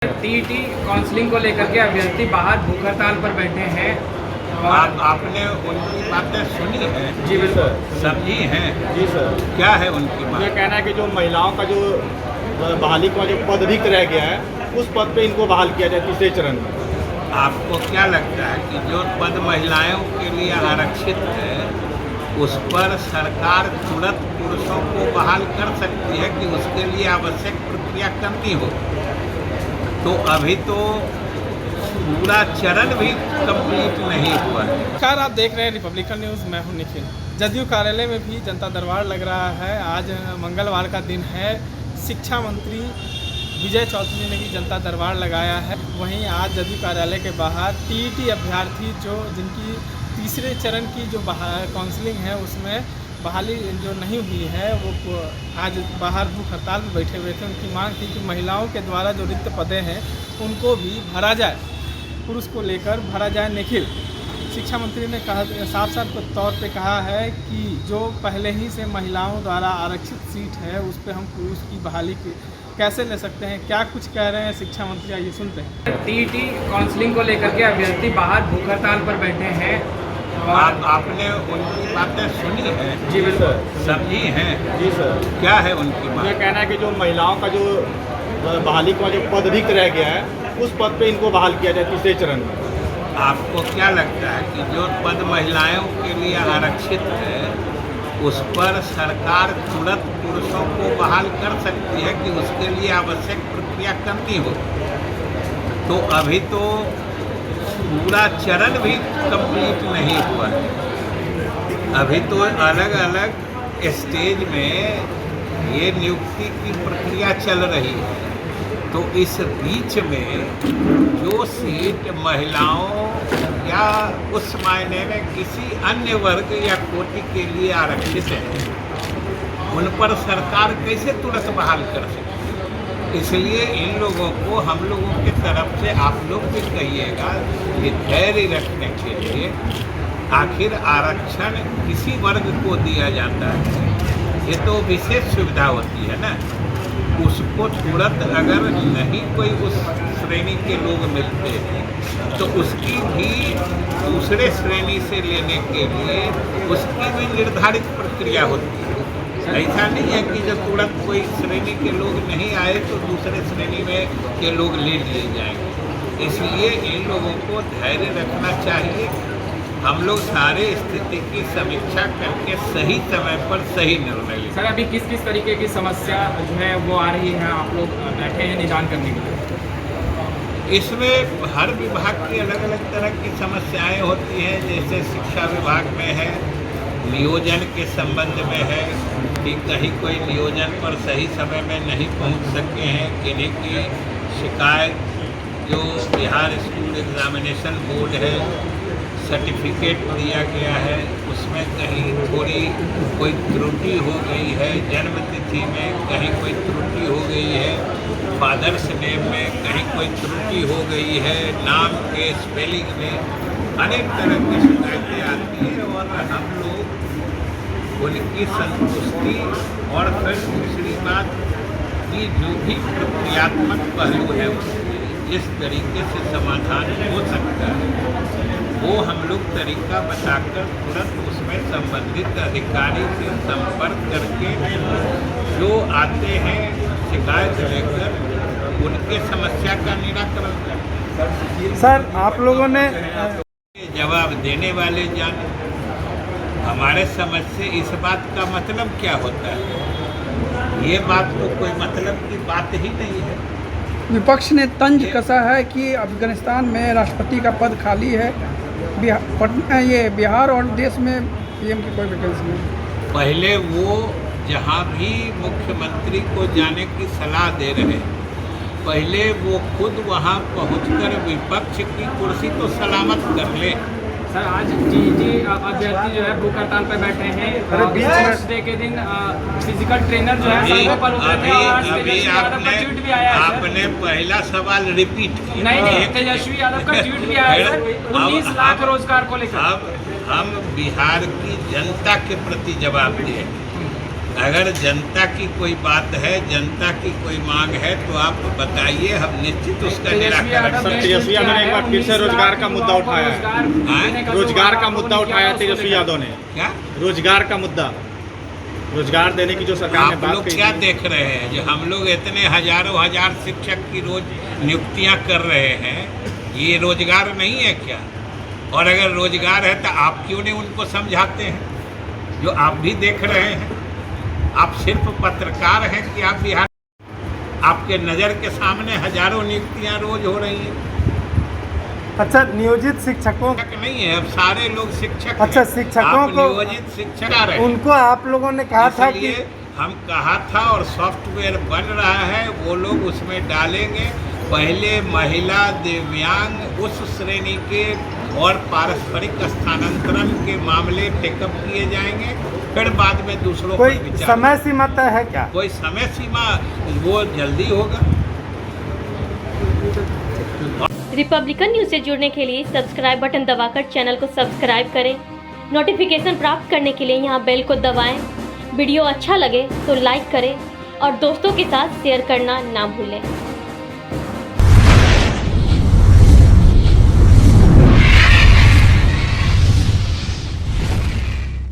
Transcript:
TET counselling को लेकर के अभ्यर्थी बाहर भूख हड़ताल पर बैठे हैं और आपने उनकी बातें सुनी है? जी बिल्कुल समझी हैं? जी सर। क्या है उनकी बात? ये कहना है कि जो महिलाओं का जो बहाली का जो पद रिक्त रह गया है उस पद पे इनको बहाल किया जाए तीसरे चरण में। आपको क्या लगता है कि जो पद महिलाओं के लिए आरक्षित है उस पर सरकार तुरंत पुरुषों को बहाल कर सकती है कि उसके लिए आवश्यक प्रक्रिया करनी हो? तो अभी तो पूरा चरण भी कंप्लीट नहीं हुआ है। नमस्कार, आप देख रहे हैं रिपब्लिकन न्यूज़। मैं हूं निखिल। जदयू कार्यालय में भी जनता दरबार लग रहा है। आज मंगलवार का दिन है। शिक्षा मंत्री विजय चौधरी ने भी जनता दरबार लगाया है। वहीं आज जदयू कार्यालय के बाहर टीईटी अभ्यर्थी जिनकी तीसरे चरण की जो काउंसलिंग है उसमें बहाली जो नहीं हुई है वो आज बाहर भूख हड़ताल में बैठे हुए थे। उनकी मांग थी कि महिलाओं के द्वारा जो रिक्त पदें हैं उनको भी भरा जाए, पुरुष को लेकर भरा जाए। निखिल, शिक्षा मंत्री ने साफ तौर पे कहा है कि जो पहले ही से महिलाओं द्वारा आरक्षित सीट है उस पर हम पुरुष की बहाली कैसे ले सकते हैं। क्या कुछ कह रहे हैं शिक्षा मंत्री, आइए सुनते हैं। टीईटी काउंसलिंग को लेकर के अभ्यर्थी बाहर भूख हड़ताल पर बैठे हैं और आपने उनकी बातें सुनी है? जी बिल्कुल समझी हैं? जी सर। क्या है उनकी ये बात? कहना है कि जो महिलाओं का जो बहाली का जो पद रिक्त रह गया है उस पद पे इनको बहाल किया जाए तीसरे चरण में। आपको क्या लगता है कि जो पद महिलाओं के लिए आरक्षित है उस पर सरकार तुरंत पुरुषों को बहाल कर सकती है कि उसके लिए आवश्यक प्रक्रिया करनी हो? तो अभी तो पूरा चरण भी कंप्लीट नहीं हुआ है। अभी तो अलग अलग स्टेज में ये नियुक्ति की प्रक्रिया चल रही है। तो इस बीच में जो सीट महिलाओं या उस मायने में किसी अन्य वर्ग या कोटि के लिए आरक्षित है उन पर सरकार कैसे तुरंत बहाल कर सकती है? इसलिए इन लोगों को हम लोगों की तरफ से आप लोग भी कहिएगा कि धैर्य रखने के लिए आखिर आरक्षण किसी वर्ग को दिया जाता है, ये तो विशेष सुविधा होती है ना। उसको तुरंत अगर नहीं कोई उस श्रेणी के लोग मिलते हैं तो उसकी भी दूसरे श्रेणी से लेने के लिए उसकी भी निर्धारित प्रक्रिया होती है। ऐसा नहीं है कि जब तुरंत कोई श्रेणी के लोग नहीं आए तो दूसरे श्रेणी में के लोग ले लिए जाएंगे। इसलिए इन लोगों को धैर्य रखना चाहिए। हम लोग सारे स्थिति की समीक्षा करके सही समय पर सही निर्णय लें। सर, अभी किस किस तरीके की समस्या जो है वो आ रही है, आप लोग बैठे हैं निदान करने के लिए? इसमें हर विभाग की अलग अलग तरह की समस्याएं होती हैं। जैसे शिक्षा विभाग में है, नियोजन के संबंध में है कि कहीं कोई नियोजन पर सही समय में नहीं पहुंच सके हैं, किन्हीं की शिकायत जो बिहार स्कूल एग्जामिनेशन बोर्ड है सर्टिफिकेट दिया गया है उसमें कहीं थोड़ी कोई त्रुटि हो गई है, जन्म तिथि में कहीं कोई त्रुटि हो गई है, फादर्स नेम में कहीं कोई त्रुटि हो गई है, नाम के स्पेलिंग में अनेक तरह की शिकायतें आती हैं और हम लोग उनकी संतुष्टि और फिर दूसरी बात कि जो भी प्रक्रियात्मक पहलू है उसके जिस तरीके से समाधान हो सकता है वो हम लोग तरीका बताकर तुरंत उसमें संबंधित अधिकारी से संपर्क करके जो आते हैं शिकायत लेकर उनके समस्या का निराकरण करते। सर, आप लोगों ने जवाब देने वाले जाने। हमारे समझ से इस बात का मतलब क्या होता है? ये बात तो कोई मतलब की बात ही नहीं है। विपक्ष ने तंज कसा है कि अफगानिस्तान में राष्ट्रपति का पद खाली है, ये बिहार और देश में पीएम की कोई वैकेंसी नहीं। पहले वो जहाँ भी मुख्यमंत्री को जाने की सलाह दे रहे पहले वो खुद वहाँ पहुंचकर विपक्ष की कुर्सी तो सलामत कर ले। सर, आज टीईटी अभ्यर्थी जो है भूख हड़ताल पर बैठे हैं। टीचर्स डे के दिन फिजिकल ट्रेनर जो है सड़कों पर उतरे थे और आज तेजस्वी यादव का ट्वीट भी आया है। आपने पहला सवाल रिपीट किया। नहीं, तेजस्वी यादव का ट्वीट भी आया है सर, 19 लाख रोजगार को लेकर। अब हम बिहार की जनता के प्रति जवाब दें अगर जनता की कोई बात है, जनता की कोई मांग है तो आप बताइए, हम निश्चित उसका निराकरण सर, तेजस्वी यादव ने एक बार फिर से रोजगार का मुद्दा उठाया है। रोजगार का मुद्दा उठाया है तेजस्वी यादव ने। क्या रोजगार का मुद्दा, रोजगार देने की जो सरकार ने आप बात लोग कही क्या थी। देख रहे हैं जो हम लोग इतने हजारों हजार शिक्षक की रोज नियुक्तियां कर रहे हैं, ये रोजगार नहीं है क्या? और अगर रोजगार है तो आप क्यों नहीं उनको समझाते हैं जो आप भी देख रहे हैं? आप सिर्फ पत्रकार हैं कि आप बिहार, आपके नज़र के सामने हजारों नियुक्तियां रोज हो रही हैं। अच्छा, नियोजित शिक्षकों, शिक्षक नहीं है, अब सारे लोग शिक्षक अच्छा, हैं। शिक्षकों आप को नियोजित शिक्षक आ रहे हैं। उनको आप लोगों ने कहा था कि इसलिए हम कहा था और सॉफ्टवेयर बन रहा है, वो लोग उसमें डालेंगे। पहले महिला, दिव्यांग, उस श्रेणी के और पारस्परिक स्थानांतरण के मामले टेकअप किए जाएंगे, फिर बाद में दूसरों कोई पर विचार। समय सीमा तय है क्या? कोई समय सीमा, वो जल्दी होगा। रिपब्लिकन न्यूज़ से जुड़ने के लिए सब्सक्राइब बटन दबाकर चैनल को सब्सक्राइब करें। नोटिफिकेशन प्राप्त करने के लिए यहाँ बेल को दबाएं। वीडियो अच्छा लगे तो लाइक करें और दोस्तों के साथ शेयर करना ना भूलें।